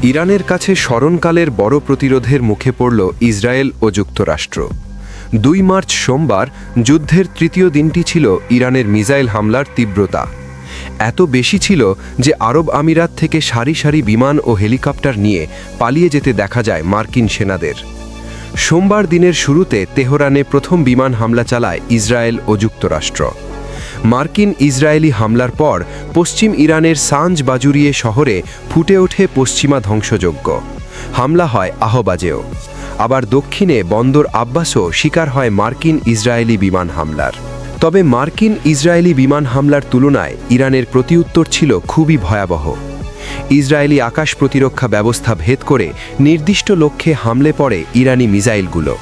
ইরানের কাছে স্মরণকালের বড় প্রতিরোধের মুখে পড়ল ইসরায়েল ও যুক্তরাষ্ট্র। 2 মার্চ সোমবার যুদ্ধের তৃতীয় দিনটি ছিল ইরানের মিসাইল হামলার তীব্রতা এত বেশি ছিল যে আরব আমিরাত থেকে সারি সারি বিমান ও হেলিকপ্টার নিয়ে পালিয়ে যেতে দেখা যায় মার্কিন সেনাদের। সোমবার দিনের শুরুতে তেহরানে প্রথম বিমান হামলা চালায় ইসরায়েল ও যুক্তরাষ্ট্র। মার্কিন ইসরায়েলি হামলার পর পশ্চিম ইরানের সাঞ্জ বাজুরিয়ে শহরে ফুটে ওঠে পশ্চিমা ধ্বংসযজ্ঞ। হামলা হয় আহবাজেও। আবার দক্ষিণে বন্দর আব্বাসও শিকার হয় মার্কিন ইসরায়েলি বিমান হামলার। তবে মার্কিন ইসরায়েলি বিমান হামলার তুলনায় ইরানের প্রতিউত্তর ছিল খুবই ভয়াবহ। ইসরায়েলি আকাশ প্রতিরক্ষা ব্যবস্থা ভেদ করে নির্দিষ্ট লক্ষ্যে হামলে পড়ে ইরানি মিসাইলগুলো।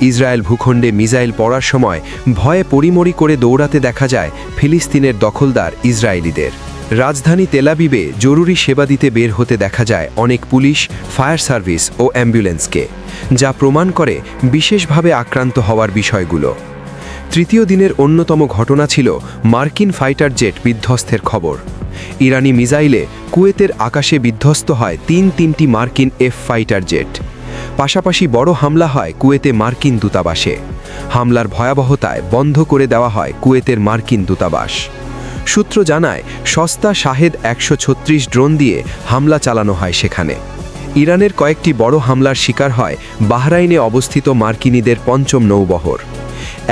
ইসরায়েল ভূখণ্ডে মিসাইল পড়ার সময় ভয়ে পরিমরি করে দৌড়াতে দেখা যায় ফিলিস্তিনের দখলদার ইসরায়েলিদের। রাজধানী তেলাবিবে জরুরি সেবা দিতে বের হতে দেখা যায় অনেক পুলিশ, ফায়ার সার্ভিস ও অ্যাম্বুলেন্সকে, যা প্রমাণ করে বিশেষভাবে আক্রান্ত হওয়ার বিষয়গুলো। তৃতীয় দিনের অন্যতম ঘটনা ছিল মার্কিন ফাইটার জেট বিধ্বস্তের খবর। ইরানি মিসাইলে কুয়েতের আকাশে বিধ্বস্ত হয় তিনটি মার্কিন এফ ফাইটার জেট। পাশাপাশি বড় হামলা হয় কুয়েতে মার্কিন দূতাবাসে। হামলার ভয়াবহতায় বন্ধ করে দেওয়া হয় কুয়েতের মার্কিন দূতাবাস। সূত্র জানায় সস্তা শাহেদ 136 ড্রোন দিয়ে হামলা চালানো হয় সেখানে। ইরানের কয়েকটি বড় হামলার শিকার হয় বাহরাইনে অবস্থিত মার্কিনীদের 5ম নৌবহর।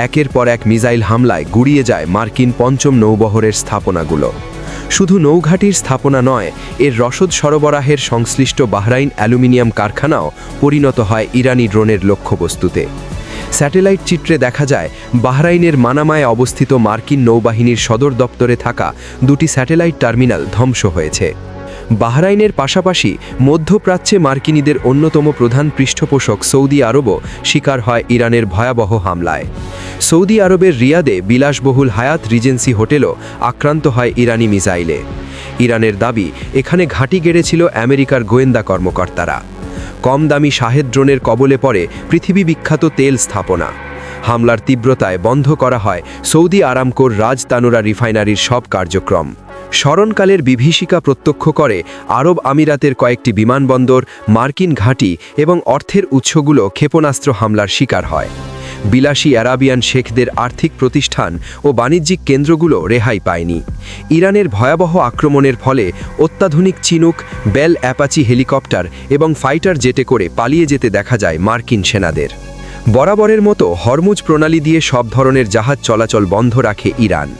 একের পর এক মিসাইল হামলায় গুড়িয়ে যায় মার্কিন 5ম নৌবহরের স্থাপনাগুলো। শুধু নৌঘাটির স্থাপনা নয়, এর রসদ সরবরাহের সংশ্লিষ্ট বাহরাইন অ্যালুমিনিয়াম কারখানাও পরিণত হয় ইরানি ড্রোনের লক্ষ্যবস্তুতে। স্যাটেলাইট চিত্রে দেখা যায় বাহরাইনের মানামায় অবস্থিত মার্কিন নৌবাহিনীর সদর দপ্তরে থাকা 2টি স্যাটেলাইট টার্মিনাল ধ্বংস হয়েছে। বাহরাইনের পাশাপাশি মধ্যপ্রাচ্যে মার্কিনীদের অন্যতম প্রধান পৃষ্ঠপোষক সৌদি আরবও শিকার হয় ইরানের ভয়াবহ হামলায়। সৌদি আরবের রিয়াদে বিলাসবহুল হায়াত রিজেন্সি হোটেলও আক্রান্ত হয় ইরানি মিসাইলে। ইরানের দাবি, এখানে ঘাঁটি গেড়েছিল আমেরিকার গোয়েন্দা কর্মকর্তারা। কম দামি শাহেদ ড্রোনের কবলে পড়ে পৃথিবী বিখ্যাত তেল স্থাপনা। হামলার তীব্রতায় বন্ধ করা হয় সৌদি আরামকোর রাজ তানুরা রিফাইনারির সব কার্যক্রম। স্মরণকালের বিভীষিকা প্রত্যক্ষ করে আরব আমিরাতের কয়েকটি বিমানবন্দর, মার্কিন ঘাঁটি এবং অর্থের উৎসগুলো ক্ষেপণাস্ত্র হামলার শিকার হয়। বিলাসী আরাবিয়ান শেখদের আর্থিক প্রতিষ্ঠান ও বাণিজ্যিক কেন্দ্রগুলো রেহাই পায়নি। ইরানের ভয়াবহ আক্রমণের ফলে অত্যাধুনিক চিনুক, বেল অ্যাপাচি হেলিকপ্টার এবং ফাইটার জেটে করে পালিয়ে যেতে দেখা যায় মার্কিন সেনাদের। বরাবরের মতো হরমুজ প্রণালী দিয়ে সব ধরনের জাহাজ চলাচল বন্ধ রাখে ইরান।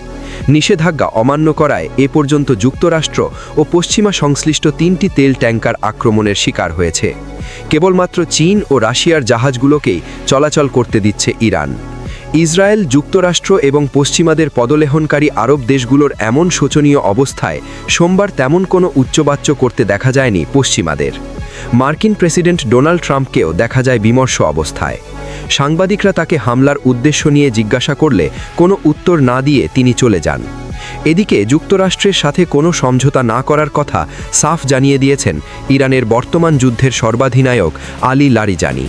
নিষেধাজ্ঞা অমান্য করায় এ পর্যন্ত যুক্তরাষ্ট্র ও পশ্চিমা সংশ্লিষ্ট 3টি তেল ট্যাঙ্কার আক্রমণের শিকার হয়েছে। কেবলমাত্র চীন ও রাশিয়ার জাহাজগুলোকেই চলাচল করতে দিচ্ছে ইরান। ইসরায়েল, যুক্তরাষ্ট্র এবং পশ্চিমাদের পদলেহনকারী আরব দেশগুলোর এমন শোচনীয় অবস্থায় সোমবার তেমন কোনো উচ্চবাচ্য করতে দেখা যায়নি পশ্চিমাদের। মার্কিন প্রেসিডেন্ট ডোনাল্ড ট্রাম্পকেও দেখা যায় বিমর্ষ অবস্থায়। সাংবাদিকরা তাকে হামলার উদ্দেশ্য নিয়ে জিজ্ঞাসা করলে কোনো উত্তর না দিয়ে তিনি চলে যান। এদিকে যুক্তরাষ্ট্রের সাথে কোনো সমঝোতা না করার কথা সাফ জানিয়ে দিয়েছেন ইরানের বর্তমান যুদ্ধের সর্বাধিনায়ক আলী লারিজানি।